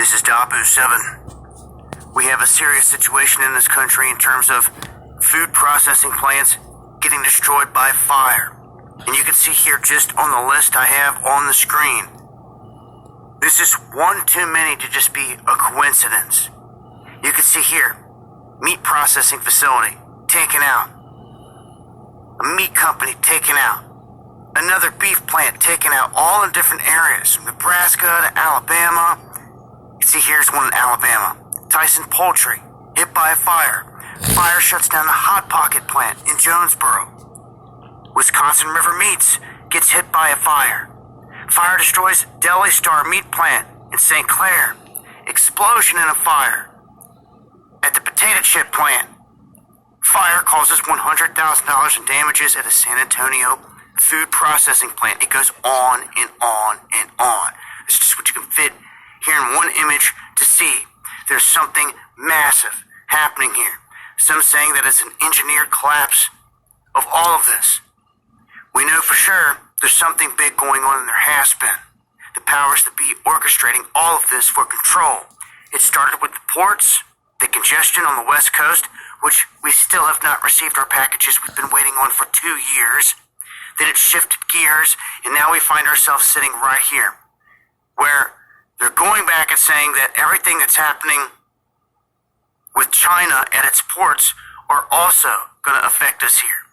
This is Dapu 7. We have a serious situation in this country in terms of food processing plants getting destroyed by fire. And you can see here just on the list I have on the screen. This is one too many to just be a coincidence. You can see here, meat processing facility taken out. A meat company taken out. Another beef plant taken out, all in different areas, from Nebraska to Alabama. You see here's one in Alabama. Tyson Poultry, hit by a fire. Fire shuts down the Hot Pocket plant in Jonesboro. Wisconsin River Meats gets hit by a fire. Fire destroys Deli Star meat plant in St. Clair. Explosion in a fire. At the potato chip plant, fire causes $100,000 in damages at a San Antonio food processing plant. It goes on and on and on. It's just what you can fit here in one image to see. There's something massive happening here. Some saying that it's an engineered collapse of all of this. We know for sure there's something big going on, and there has been. The powers that be orchestrating all of this for control. It started with the ports, the congestion on the West Coast, which we still have not received our packages we've been waiting on for 2 years. Then it shifted gears, and now we find ourselves sitting right here, where they're going back and saying that everything that's happening with China at its ports are also going to affect us here.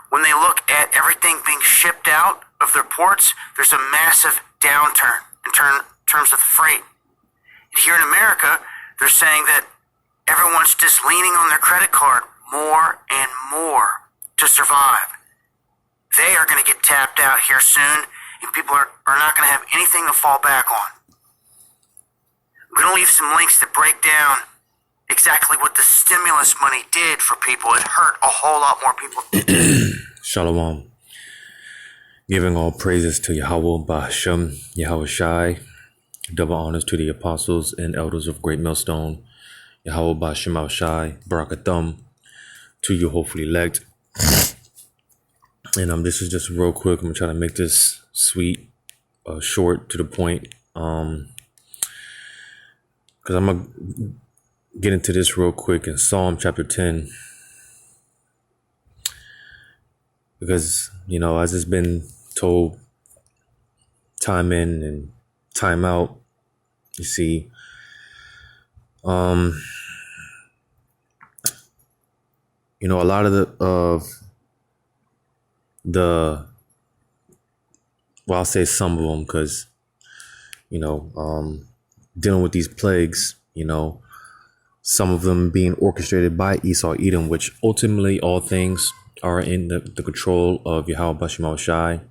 When they look at everything being shipped out of their ports, there's a massive downturn in terms of the freight. And here in America, they're saying that everyone's just leaning on their credit card more and more to survive. They are going to get tapped out here soon, and people are not going to have anything to fall back on. I'm going to leave some links that break down exactly what the stimulus money did for people. It hurt a whole lot more people. Shalom. Giving all praises to Yahweh Ba'Hashem, Yahweh Shai. Double honors to the apostles and elders of Great Millstone. Yahweh Ba'Hashem Al Shai. Barakathum to you hopefully elect. And this is just real quick. I'm going to try to make this sweet, short, to the point. Because I'm going to get into this real quick in Psalm chapter 10. Because, as it's been told time in and time out, you see, a lot of well, I'll say some of them, because, dealing with these plagues, some of them being orchestrated by Esau Edom, which ultimately all things are in the control of Yahweh Ba'Hashem Al Shai.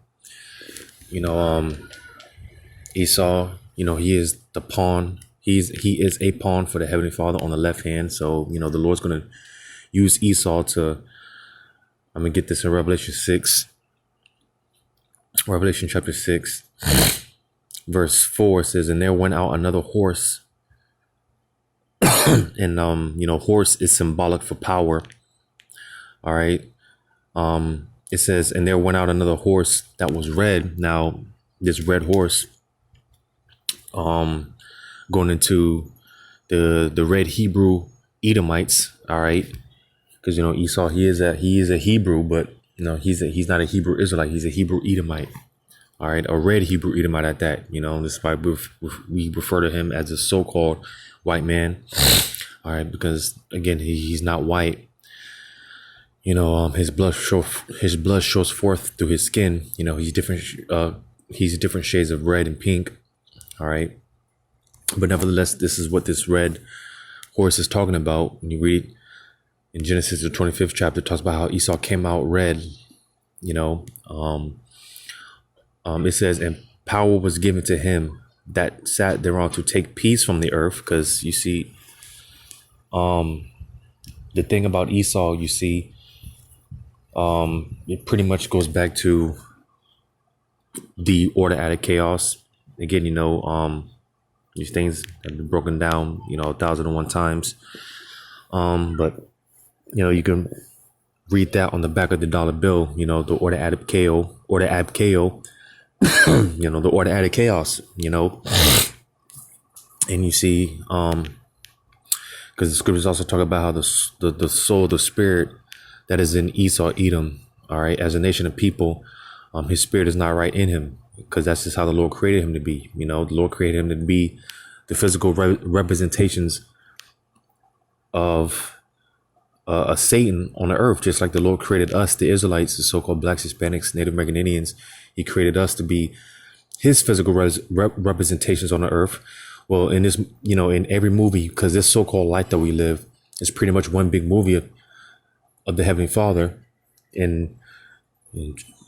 Esau, he is the pawn. He is a pawn for the Heavenly Father on the left hand. So, the Lord's going to use Esau to, I'm going to get this in Revelation chapter 6, verse 4 says, and there went out another horse. And, horse is symbolic for power. All right. It says, and there went out another horse that was red. Now, this red horse, going into the red Hebrew Edomites. All right. Because, Esau, he is a Hebrew, but, he's not a Hebrew Israelite. He's a Hebrew Edomite. All right. A red Hebrew Edomite at that. This is why we refer to him as a so-called white man. All right. Because, again, he's not white. His blood shows forth through his skin. He's different shades of red and pink. All right. But nevertheless, this is what this red horse is talking about. When you read in Genesis, the 25th chapter, it talks about how Esau came out red. It says, and power was given to him that sat thereon to take peace from the earth. Because you see, the thing about Esau, you see, it pretty much goes back to the order out of chaos. Again, these things have been broken down, 1,001 times. But, you can read that on the back of the dollar bill, the order out of chaos, the order out of chaos, And you see, because the scriptures also talk about how the soul, the spirit that is in Esau, Edom, all right, as a nation of people, his spirit is not right in him, because that's just how the Lord created him to be. You know, the Lord created him to be the physical representations of a Satan on the earth, just like the Lord created us, the Israelites, the so-called blacks, Hispanics, Native American Indians. He created us to be his physical representations on the earth. Well, in this, you know, in every movie, because this so-called life that we live is pretty much one big movie of the Heavenly Father. And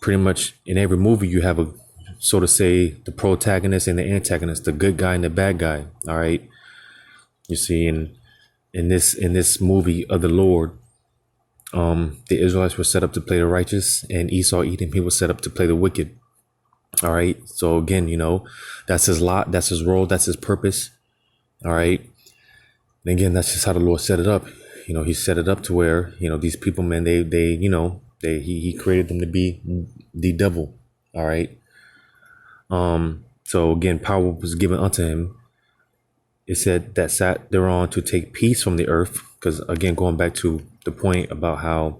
pretty much in every movie, you have a, so to say, the protagonist and the antagonist, the good guy and the bad guy. All right. You see, in this movie of the Lord, the Israelites were set up to play the righteous, and Esau, Edom, he was set up to play the wicked. All right. So again, you know, that's his lot, that's his role, that's his purpose. All right. And again, that's just how the Lord set it up. You know, he set it up to where, you know, these people, man, he created them to be the devil. All right. So again, power was given unto him. It said that sat thereon to take peace from the earth. Because again, going back to the point about how,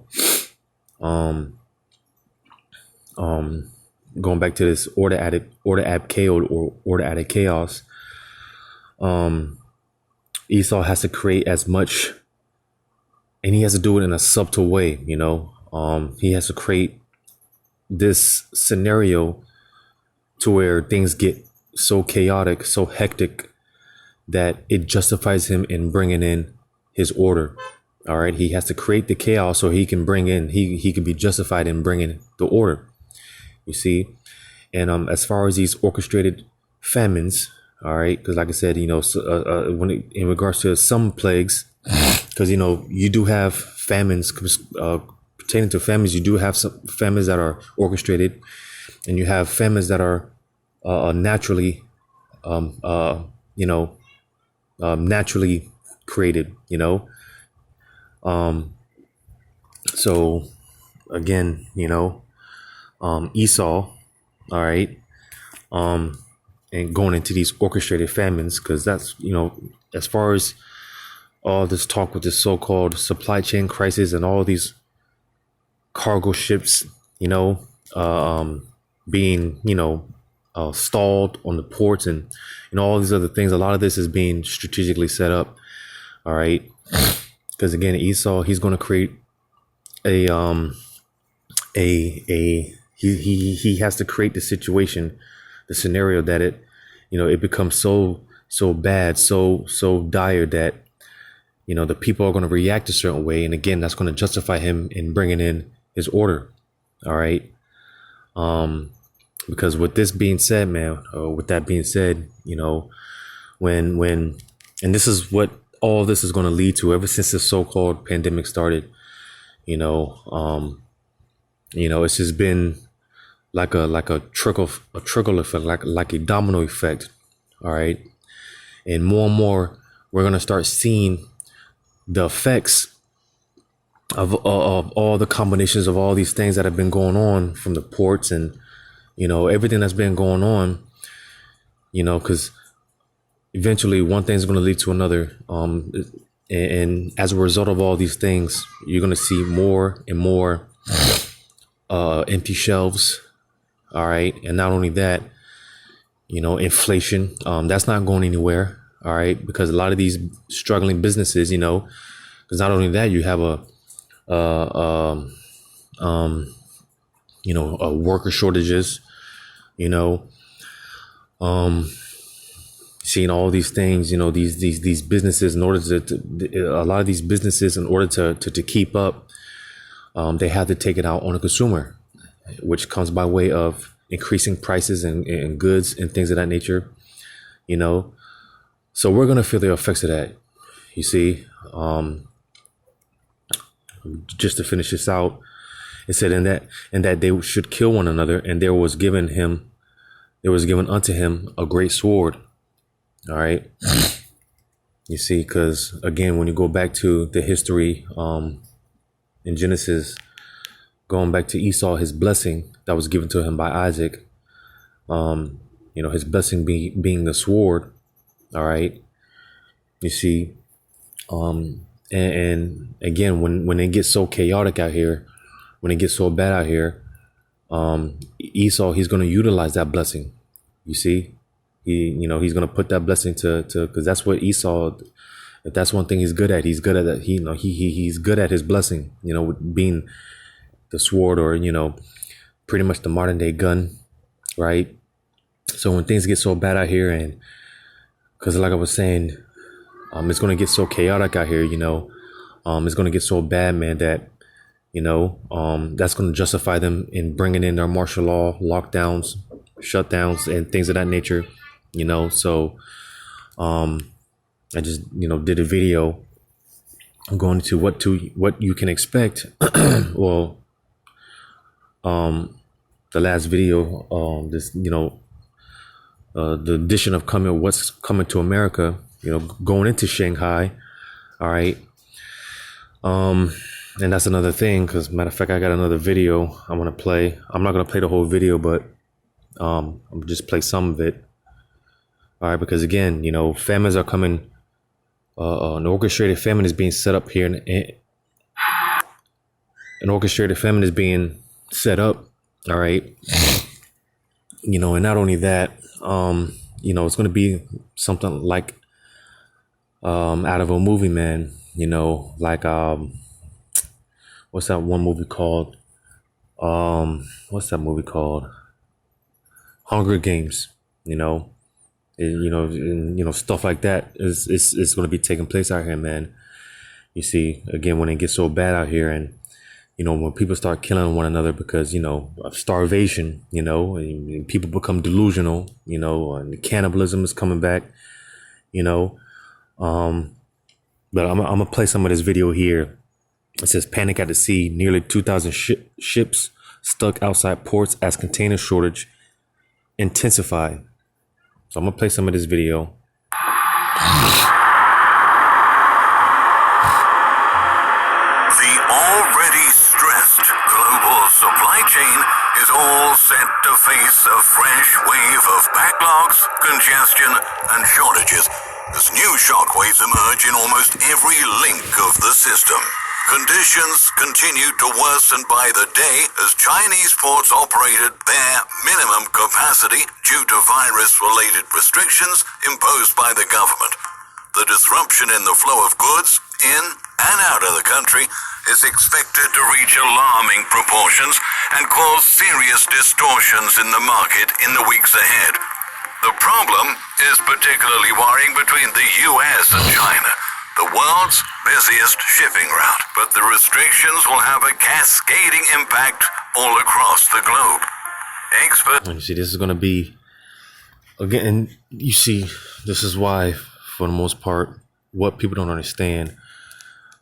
going back to this order added chaos, Esau has to create as much, and he has to do it in a subtle way. You know, he has to create this scenario to where things get so chaotic, so hectic, that it justifies him in bringing in his order. All right. He has to create the chaos so he can bring in, he can be justified in bringing the order. You see? And as far as these orchestrated famines, all right, because like I said, you know, in regards to some plagues, because, you know, you do have famines, pertaining to famines, you do have some famines that are orchestrated, and you have famines that are naturally, naturally created, you know. So again, you know, Esau, all right, and going into these orchestrated famines, because that's, you know, as far as all this talk with this so-called supply chain crisis and all these cargo ships, you know, being, you know, stalled on the ports and all these other things. A lot of this is being strategically set up. All right. Because again, Esau, he's going to create he has to create the situation, the scenario that it, you know, it becomes so bad, so dire that, you know, the people are going to react a certain way. And again, that's going to justify him in bringing in his order. All right. Because with this being said, man, with that being said, you know, when, and this is what all this is going to lead to ever since this so-called pandemic started, you know, it's just been like a trickle effect, like a domino effect. All right. And more, we're going to start seeing the effects of all the combinations of all these things that have been going on, from the ports and, you know, everything that's been going on, you know, because eventually one thing's going to lead to another. And as a result of all these things, you're going to see more and more empty shelves. All right. And not only that, you know, inflation, that's not going anywhere. All right. Because a lot of these struggling businesses, you know, because not only that, you have worker shortages, you know, seeing all these things, you know, these businesses, in order a lot of these businesses, in order to keep up, they have to take it out on a consumer, which comes by way of increasing prices and goods and things of that nature, you know. So we're going to feel the effects of that, you see. Just to finish this out, it said, in that they should kill one another, and there was given unto him a great sword. All right. You see, because again, when you go back to the history in Genesis, going back to Esau, his blessing that was given to him by Isaac, you know, his blessing being the sword. All right. You see, and again, when it gets so chaotic out here, when it gets so bad out here, Esau, he's going to utilize that blessing. You see, he's going to put that blessing to because that's what Esau. If that's one thing he's good at, he's good at that. He's good at his blessing. With being the sword, or pretty much the modern day gun, right? So when things get so bad out here, and because like I was saying, it's going to get so chaotic out here, it's going to get so bad, man, that that's going to justify them in bringing in their martial law, lockdowns, shutdowns, and things of that nature. So I just did a video going to what you can expect. Well, the last video, this the edition of what's coming to America, going into Shanghai. All right. And that's another thing, because matter of fact, I got another video I want to play. I'm not going to play the whole video, but I'll just play some of it. All right. Because again, famines are coming. An orchestrated famine is being set up here. An orchestrated famine is being set up. All right. And not only that, it's going to be something like out of a movie, man. Like what's that one movie called? What's that movie called? Hunger Games. Stuff like that is going to be taking place out here, man. You see, again, when it gets so bad out here, and when people start killing one another because of starvation, and people become delusional, and cannibalism is coming back, but I'm gonna play some of this video here. It says, "Panic at the sea. Nearly 2,000 ships stuck outside ports as container shortage intensified." So I'm gonna play some of this video. The already stressed global supply chain is all set to face a fresh wave of backlogs, congestion, and shortages as new shockwaves emerge in almost every link of the system. Conditions continue to worsen by the day as Chinese ports operate at bare minimum capacity due to virus-related restrictions imposed by the government. The disruption in the flow of goods in and out of the country is expected to reach alarming proportions and cause serious distortions in the market in the weeks ahead. The problem is particularly worrying between the US and China, the world's busiest shipping route, but the restrictions will have a cascading impact all across the globe. Experts. You see, this is going to be, again, you see, this is why, for the most part, what people don't understand,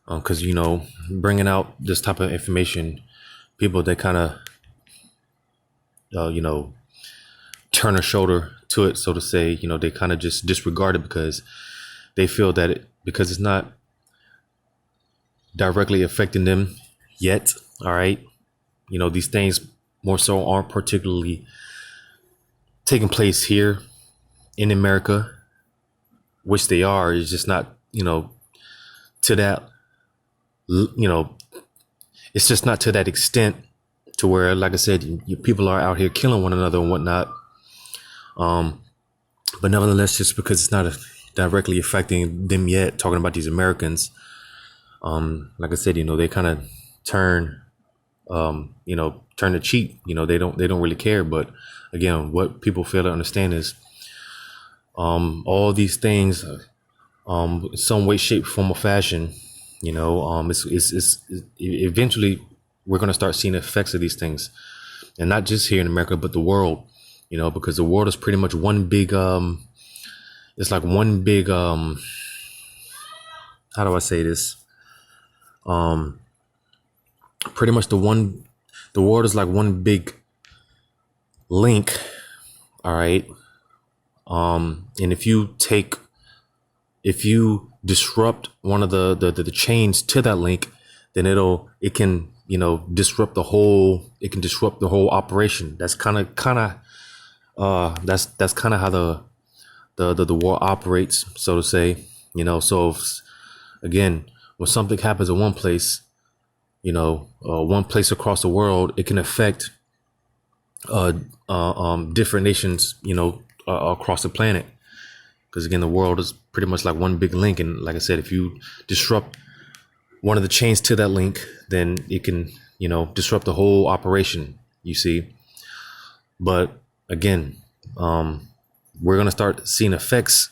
because, bringing out this type of information, people, they kind of, turn a shoulder to it, so to say. They kind of just disregard it because they feel that because it's not directly affecting them yet. All right. These things more so aren't particularly taking place here in America, which they are. It's just not, to that, it's just not to that extent to where, like I said, people are out here killing one another and whatnot. But nevertheless, just because it's not directly affecting them yet, talking about these Americans, like I said, they kind of turn to cheat. They don't really care. But again, what people fail to understand is all these things, some way, shape, form, or fashion, it's eventually we're going to start seeing the effects of these things, and not just here in America, but the world. Because the world is pretty much one big, it's like one big, how do I say this? Pretty much the world is like one big link. All right. And if you disrupt one of the chains to that link, then it can disrupt the whole operation. That's kind of that's kind of how the world operates, so to say. So again, when something happens in one place, one place across the world, it can affect different nations, across the planet. Because again, the world is pretty much like one big link, and like I said, if you disrupt one of the chains to that link, then it can, disrupt the whole operation. You see, but again, we're gonna start seeing effects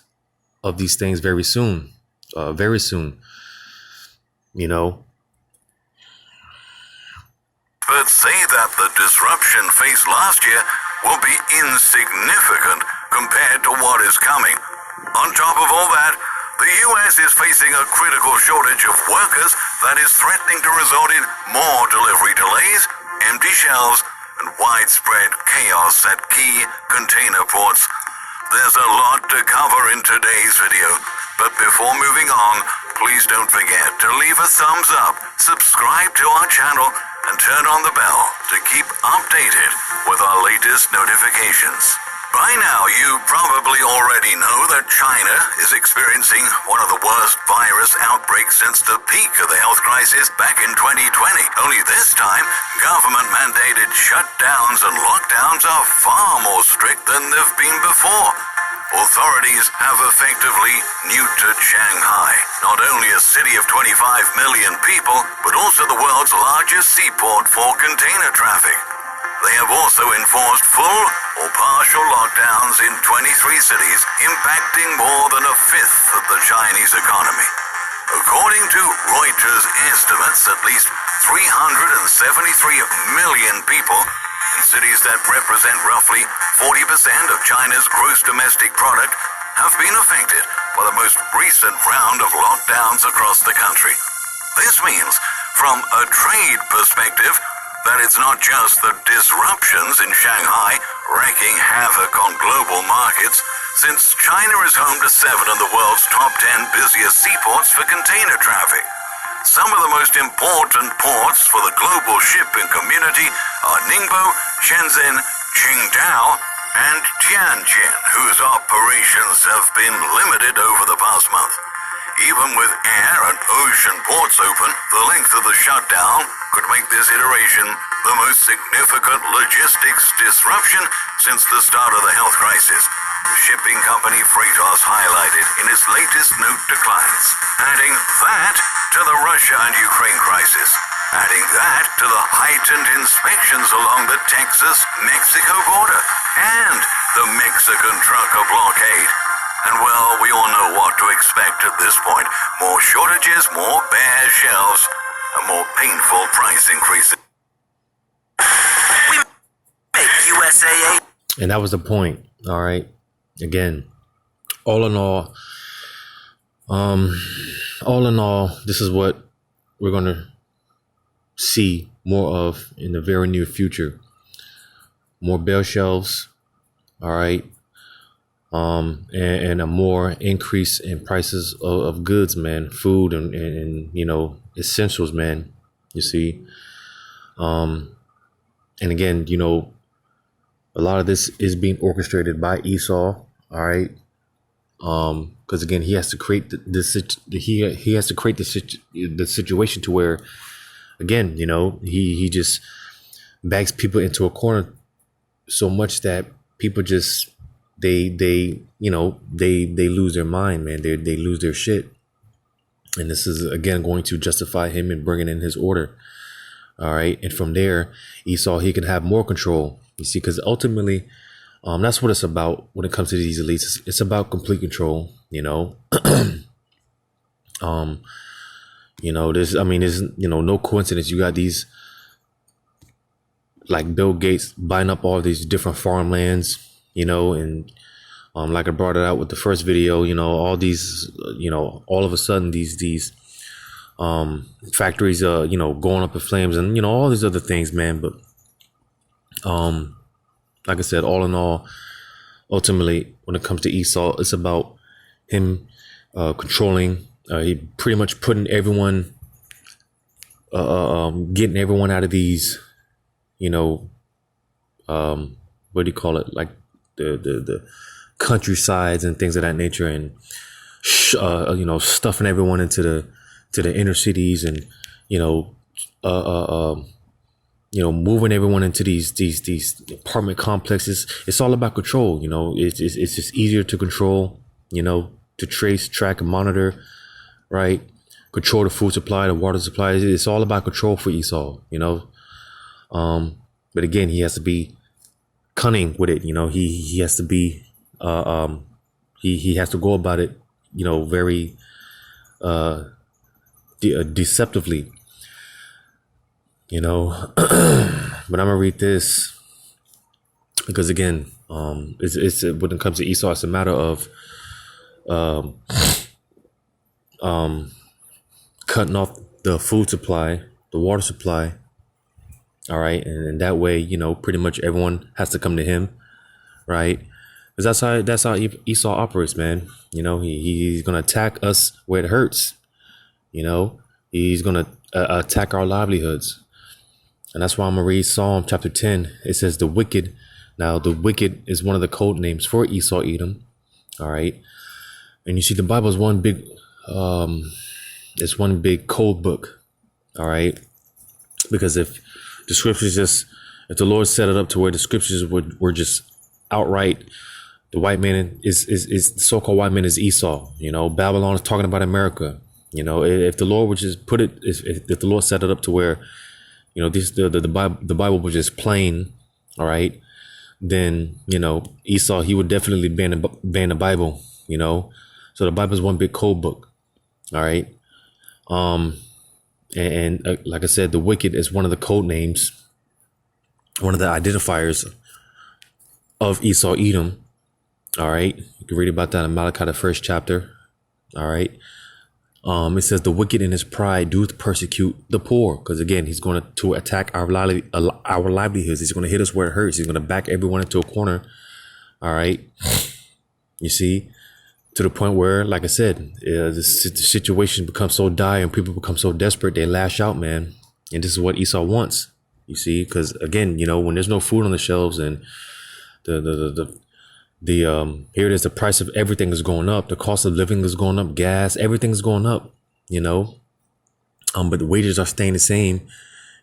of these things very soon, very soon. Experts say that the disruption faced last year will be insignificant compared to what is coming. On top of all that, the US is facing a critical shortage of workers that is threatening to result in more delivery delays, empty shelves, and widespread chaos at key container ports. There's a lot to cover in today's video, but before moving on, please don't forget to leave a thumbs up, subscribe to our channel, and turn on the bell to keep updated with our latest notifications. By now, you probably already know that China is experiencing one of the worst virus outbreaks since the peak of the health crisis back in 2020. Only this time, government-mandated shutdowns and lockdowns are far more strict than they've been before. Authorities have effectively neutered Shanghai, not only a city of 25 million people, but also the world's largest seaport for container traffic. They have also enforced full or partial lockdowns in 23 cities, impacting more than a fifth of the Chinese economy. According to Reuters estimates, at least 373 million people in cities that represent roughly 40% of China's gross domestic product have been affected by the most recent round of lockdowns across the country. This means, from a trade perspective, that it's not just the disruptions in Shanghai wreaking havoc on global markets, since China is home to 7 of the world's top 10 busiest seaports for container traffic. Some of the most important ports for the global shipping community are Ningbo, Shenzhen, Qingdao, and Tianjin, whose operations have been limited over the past month. Even with air and ocean ports open, the length of the shutdown could make this iteration the most significant logistics disruption since the start of the health crisis. The shipping company Freightos highlighted in its latest note to clients, adding that to the Russia and Ukraine crisis, adding that to the heightened inspections along the Texas-Mexico border, and the Mexican trucker blockade. And well, we all know what to expect at this point. More shortages, more bare shelves, and more painful price increases. We make USAA. And that was the point. All right. Again, all in all, this is what we're going to see more of in the very near future. More bare shelves. All right. And a more increase in prices of goods, man, food and essentials, man, you see. And again, a lot of this is being orchestrated by Esau, all right. Because again, he has to create he has to create the situation to where, again, he just bags people into a corner so much that people just they lose their mind, man. They lose their shit. And this is, again, going to justify him in bringing in his order. All right. And from there, Esau, he can have more control. You see, because ultimately, that's what it's about when it comes to these elites. It's about complete control, there's no coincidence. You got these, like Bill Gates buying up all these different farmlands, and like I brought it out with the first video, all these, all of a sudden these factories, going up in flames and, all these other things, man. But, like I said, all in all, ultimately, when it comes to Esau, it's about him, controlling, he pretty much putting everyone, getting everyone out of these, what do you call it? Like the countrysides and things of that nature, and stuffing everyone into the inner cities, and you know, moving everyone into these apartment complexes. It's all about control. It's just easier to control. To trace, track, and monitor, right? Control the food supply, the water supply. It's all about control for Esau. But again, he has to be cunning with it. He has to be he has to go about it, very deceptively. But I'm gonna read this because again, it's when it comes to Esau, it's a matter of cutting off the food supply, the water supply. All right, and that way, pretty much everyone has to come to him, right? Because that's how Esau operates, man. He's gonna attack us where it hurts. He's gonna attack our livelihoods. And that's why I'm going to read Psalm chapter 10. It says the wicked. Now, the wicked is one of the code names for Esau, Edom. All right. And you see, the Bible is it's one big code book. All right. Because if the scriptures if the Lord set it up to where the scriptures were just outright, the white man is the so-called white man is Esau. Babylon is talking about America. If the Lord would just put it, if the Lord set it up to where, the Bible was just plain, all right, then, Esau, he would definitely ban the Bible, so the Bible is one big code book. All right. And like I said, the wicked is one of the code names, one of the identifiers of Esau, Edom. All right. You can read about that in Malachi, the 1st chapter. All right. It says the wicked in his pride doth persecute the poor, because again, he's going to attack our livelihoods. He's going to hit us where it hurts. He's going to back everyone into a corner. All right. You see, to the point where, like I said, the situation becomes so dire and people become so desperate, they lash out, man. And this is what Esau wants. You see, because again, when there's no food on the shelves and here it is, the price of everything is going up, the cost of living is going up, gas, everything's going up, but the wages are staying the same.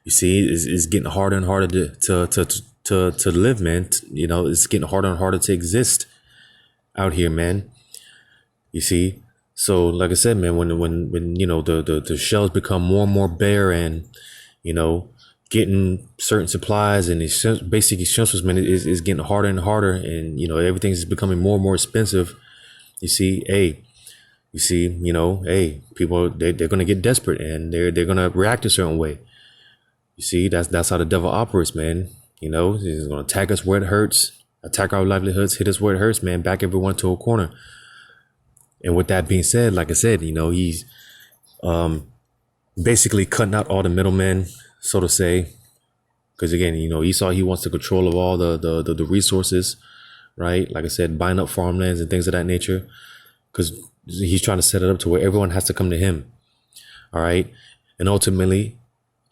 You see, it's getting harder and harder to live, man. It's getting harder and harder to exist out here, man. You see, so like I said, man, when the shelves become more and more bare, and getting certain supplies and basic essentials, man, is getting harder and harder, and everything's becoming more and more expensive. You see, people they're gonna get desperate, and they're gonna react a certain way. You see, that's how the devil operates, man. He's gonna attack us where it hurts, attack our livelihoods, hit us where it hurts, man, back everyone to a corner. And with that being said, like I said, he's basically cutting out all the middlemen, so to say, because again, Esau, he wants the control of all the resources, right? Like I said, buying up farmlands and things of that nature, because he's trying to set it up to where everyone has to come to him. All right. And ultimately,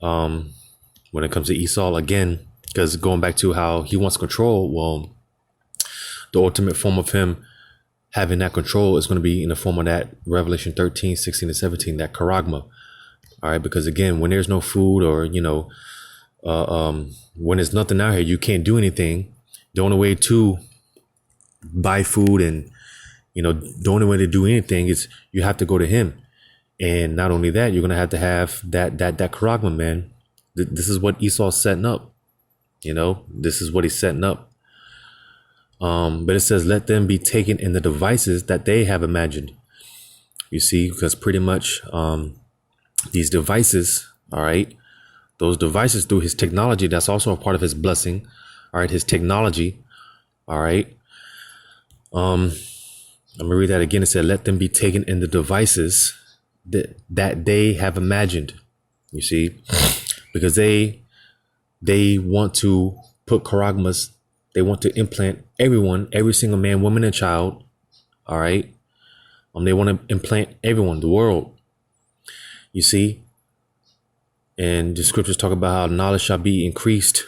when it comes to Esau, again, because going back to how he wants control, well, the ultimate form of him having that control is going to be in the form of that Revelation 13, 16, and 17, that charagma. All right. Because again, when there's no food, or, when there's nothing out here, you can't do anything. The only way to buy food and, the only way to do anything is you have to go to him. And not only that, you're going to have that charagma, man. This is what Esau's setting up. This is what he's setting up. But it says, let them be taken in the devices that they have imagined. You see, because pretty much, these devices, all right, those devices through his technology, that's also a part of his blessing. All right, his technology. All right. I'm gonna read that again. It said, let them be taken in the devices that they have imagined. You see, because they want to put charagmas, they want to implant everyone, every single man, woman, and child. All right. They want to implant everyone, the world. You see, and the scriptures talk about how knowledge shall be increased,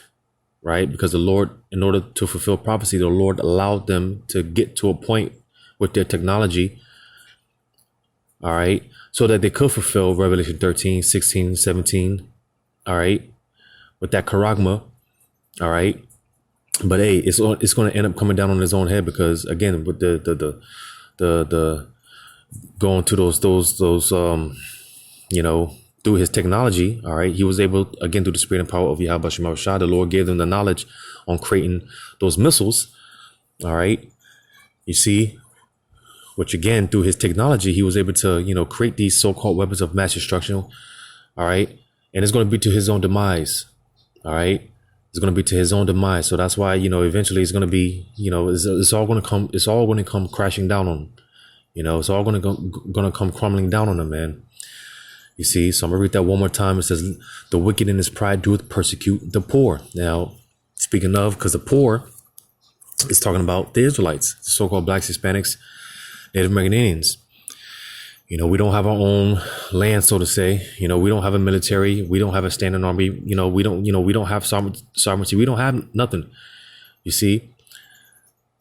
right? Because the Lord, in order to fulfill prophecy, the Lord allowed them to get to a point with their technology, all right, so that they could fulfill Revelation 13, 16, 17, all right, with that charagma, all right. But hey, it's going to end up coming down on his own head, because again, with the going to those through his technology, all right, he was able, again, through the spirit and power of Yahweh Shema Shah, the Lord gave them the knowledge on creating those missiles, all right. You see, which again, through his technology, he was able to, create these so-called weapons of mass destruction, all right. And it's going to be to his own demise, all right. It's going to be to his own demise. So that's why, eventually it's going to be, it's all going to come crashing down on him. It's all going to come crumbling down on him, man. You see, so I'm gonna read that one more time. It says, the wicked in his pride doeth persecute the poor. Now, speaking of, because the poor is talking about the Israelites, the so-called blacks, Hispanics, Native American Indians. We don't have our own land, so to say. We don't have a military. We don't have a standing army. We don't have sovereignty. We don't have nothing. You see,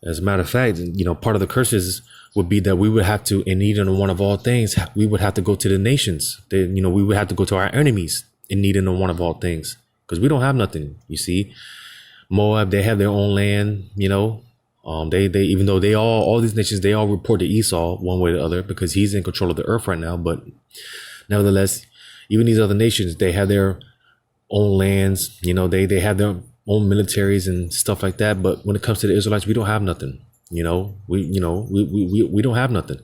as a matter of fact, part of the curses would be that we would have to, in need of one of all things, we would have to go to the nations. We would have to go to our enemies in need of one of all things, because we don't have nothing. You see, Moab, they have their own land. They even though all these nations, they all report to Esau one way or the other, because he's in control of the earth right now. But nevertheless, even these other nations, they have their own lands. They have their own militaries and stuff like that. But when it comes to the Israelites, we don't have nothing. We don't have nothing.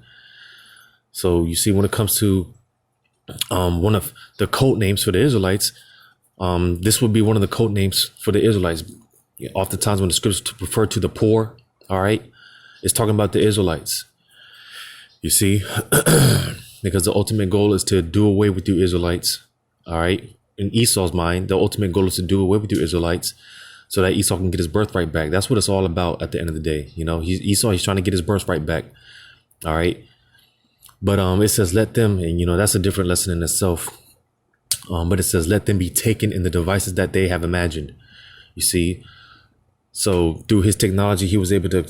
So you see, when it comes to one of the code names for the Israelites, this would be one of the code names for the Israelites. Oftentimes when the scriptures refer to the poor, all right, it's talking about the Israelites. You see, because the ultimate goal is to do away with you Israelites. All right. In Esau's mind, the ultimate goal is to do away with you Israelites, so that Esau can get his birthright back. That's what it's all about at the end of the day. He's trying to get his birthright back. All right. But it says, let them, and that's a different lesson in itself. But it says, let them be taken in the devices that they have imagined. You see, so through his technology, he was able to,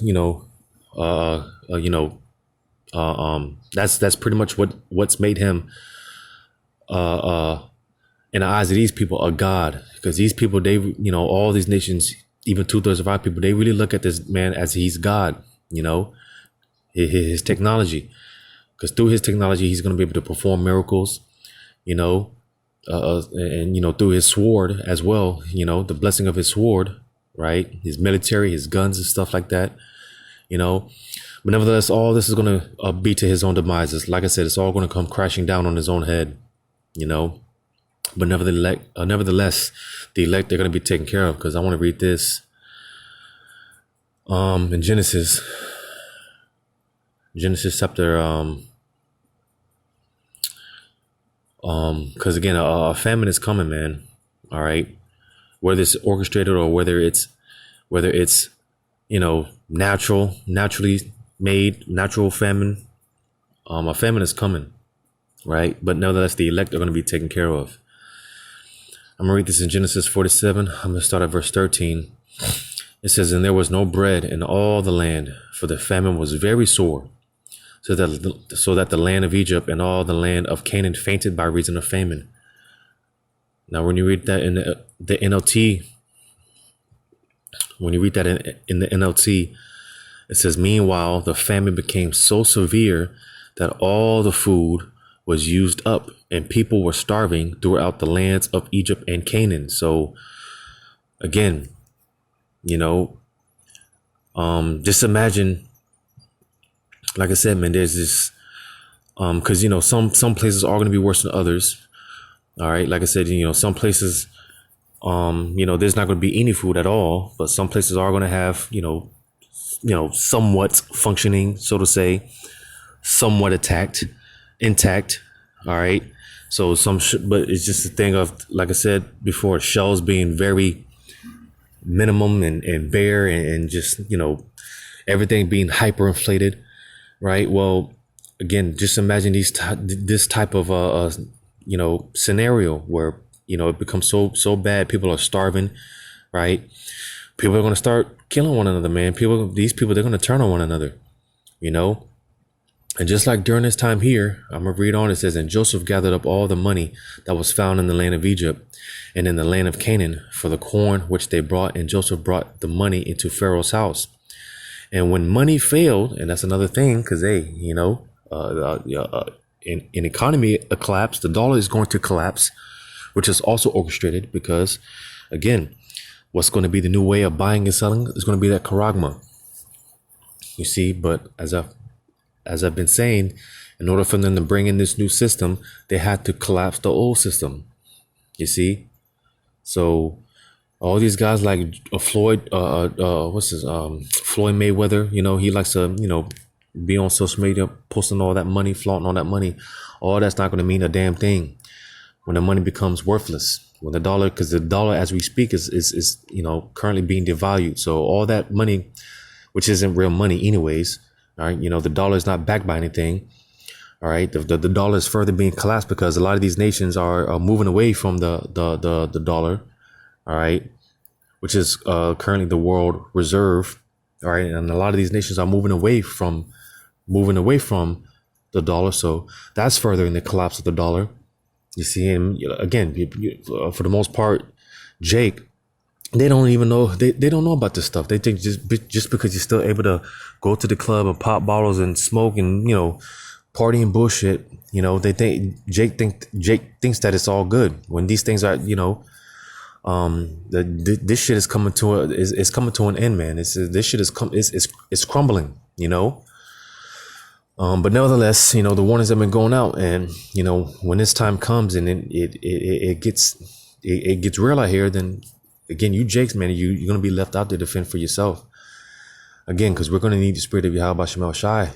that's pretty much what's made him, in the eyes of these people, a god. Because these people, they, all these nations, even 2/3 of our people, they really look at this man as he's God, his technology. Because through his technology, he's going to be able to perform miracles, and, through his sword as well, the blessing of his sword, right? His military, his guns and stuff like that, But nevertheless, all this is going to be to his own demise. Like I said, it's all going to come crashing down on his own head, But nevertheless, the elect, they're going to be taken care of, because I want to read this in Genesis chapter, because again, a famine is coming, man. All right, whether it's orchestrated or whether it's naturally made, natural famine, a famine is coming, right? But nevertheless, the elect are going to be taken care of. I'm going to read this in Genesis 47. I'm going to start at verse 13. It says, and there was no bread in all the land, for the famine was very sore, so that the land of Egypt and all the land of Canaan fainted by reason of famine. Now, when you read that in the NLT, it says, meanwhile, the famine became so severe that all the food was used up, and people were starving throughout the lands of Egypt and Canaan. So again, just imagine, like I said, man, there's this, because some places are going to be worse than others. All right, like I said, some places, there's not going to be any food at all, but some places are going to have, somewhat functioning, so to say, somewhat intact. All right. So but it's just a thing of, like I said before, shells being very minimum and bare, and just, everything being hyperinflated. Right. Well, again, just imagine this type of, scenario where, it becomes so bad. People are starving. Right. People are going to start killing one another, man. These people, they're going to turn on one another, And just like during this time here, I'm going to read on. It says, and Joseph gathered up all the money that was found in the land of Egypt and in the land of Canaan for the corn which they brought. And Joseph brought the money into Pharaoh's house. And when money failed, and that's another thing, because, hey, in economy collapse, the dollar is going to collapse, which is also orchestrated because, again, what's going to be the new way of buying and selling is going to be that charagma. You see, but as I've been saying, in order for them to bring in this new system, they had to collapse the old system. You see? So all these guys like Floyd, Floyd Mayweather, he likes to, be on social media, posting all that money, flaunting all that money. All that's not going to mean a damn thing when the money becomes worthless. When the dollar, because the dollar as we speak is currently being devalued. So all that money, which isn't real money anyways, all right, the dollar is not backed by anything. All right, the dollar is further being collapsed because a lot of these nations are moving away from the dollar. All right, which is currently the world reserve. All right, and a lot of these nations are moving away from the dollar. So that's furthering the collapse of the dollar. You see, and again, for the most part, Jake, they don't even know, they don't know about this stuff. They think just because you're still able to go to the club and pop bottles and smoke and, party and bullshit, they think Jake thinks that it's all good when these things are, this shit is coming to an end, man. This shit is crumbling, but nevertheless, the warnings have been going out, and when this time comes and it gets real out here, then again, you Jakes, man, you're gonna be left out there to fend for yourself again, because we're gonna need the spirit of Yahweh Shemel Shai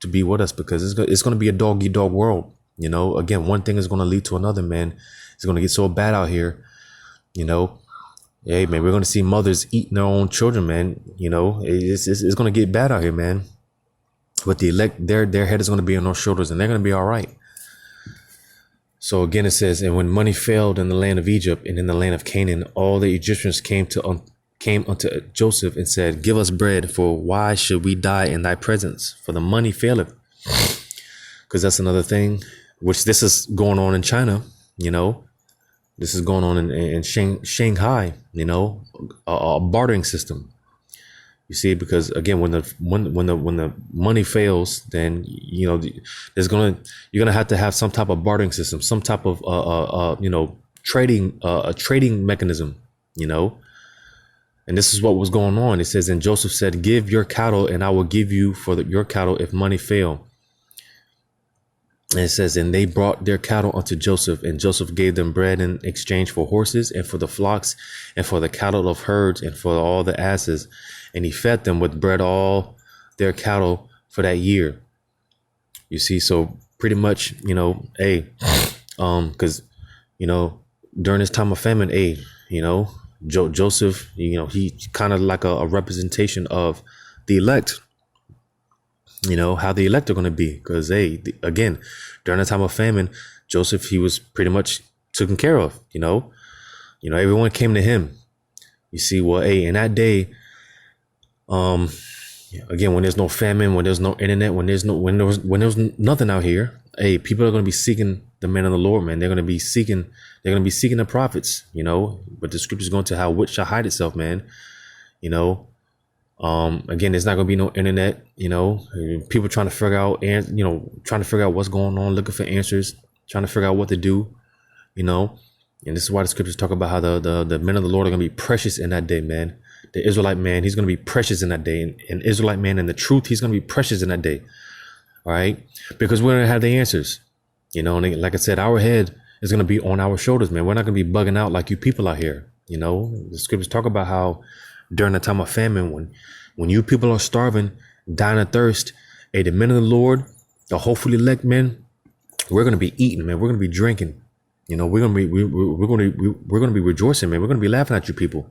to be with us, because it's gonna be a dog eat dog world. Again, one thing is gonna lead to another, man. It's gonna get so bad out here. Hey, man, we're gonna see mothers eating their own children, man. It's gonna get bad out here, man. But the elect, their head is going to be on their shoulders, and they're going to be all right. So again, it says, and when money failed in the land of Egypt and in the land of Canaan, all the Egyptians came unto Joseph and said, give us bread, for why should we die in thy presence? For the money faileth. Because that's another thing, which this is going on in China. This is going on in Shanghai. A bartering system. You see, because again, when the money fails, then you're gonna have to have some type of bartering system, some type of trading mechanism, And this is what was going on. It says, and Joseph said, give your cattle, and I will give you for your cattle if money fail. And it says, and they brought their cattle unto Joseph, and Joseph gave them bread in exchange for horses, and for the flocks, and for the cattle of herds, and for all the asses. And he fed them with bread all their cattle for that year. You see, so pretty much, because, during this time of famine, Joseph, he kind of like a representation of the elect. How the elect are going to be, because again, during the time of famine, Joseph, he was pretty much taken care of. Everyone came to him. You see, well, in that day, again, when there's no famine, when there's no internet, when there was nothing out here, people are going to be seeking the man of the Lord, man. They're going to be seeking the prophets, but the scripture is going to how wit shall hide itself, man. Again, there's not going to be no internet, people trying to figure out, what's going on, looking for answers, trying to figure out what to do, and this is why the scriptures talk about how the men of the Lord are going to be precious in that day, man. The Israelite man, he's going to be precious in that day, and Israelite man in the truth, he's going to be precious in that day. All right, because we're going to have the answers, and like I said, our head is going to be on our shoulders, man. We're not going to be bugging out like you people out here. The scriptures talk about how during the time of famine, when you people are starving, dying of thirst, the men of the Lord, the hopefully elect men, we're going to be eating, man. We're going to be drinking. We're going to be rejoicing, man. We're going to be laughing at you people.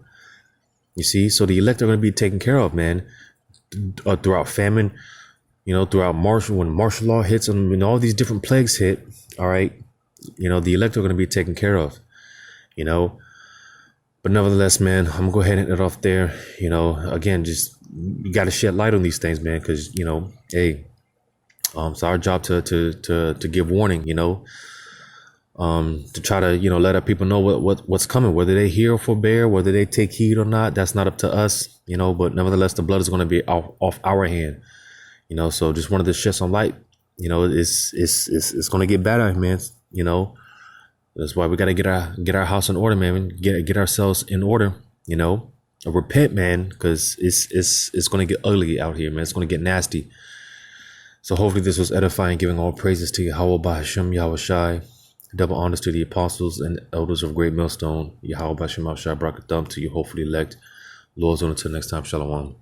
You see, so the elect are going to be taken care of, man, throughout famine, throughout when martial law hits and when all these different plagues hit. All right, the elect are going to be taken care of, But nevertheless, man, I'm gonna go ahead and end it off there. Again, just you got to shed light on these things, man, because It's our job to give warning, to try to, let our people know what's coming, whether they hear or forbear, whether they take heed or not. That's not up to us, but nevertheless, the blood is going to be off our hand, so just wanted to shed some light. It's going to get better, man. That's why we got to get our house in order, man. Get ourselves in order, repent, man, because it's going to get ugly out here, man. It's going to get nasty. So hopefully this was edifying, giving all praises to Yahweh Bahasham, Yahweh Shai. Double honors to the apostles and elders of Great Millstone. Yahweh Bahasham, Yahweh Shai, Brakathum to you, hopefully elect. Lord's on until next time. Shalom.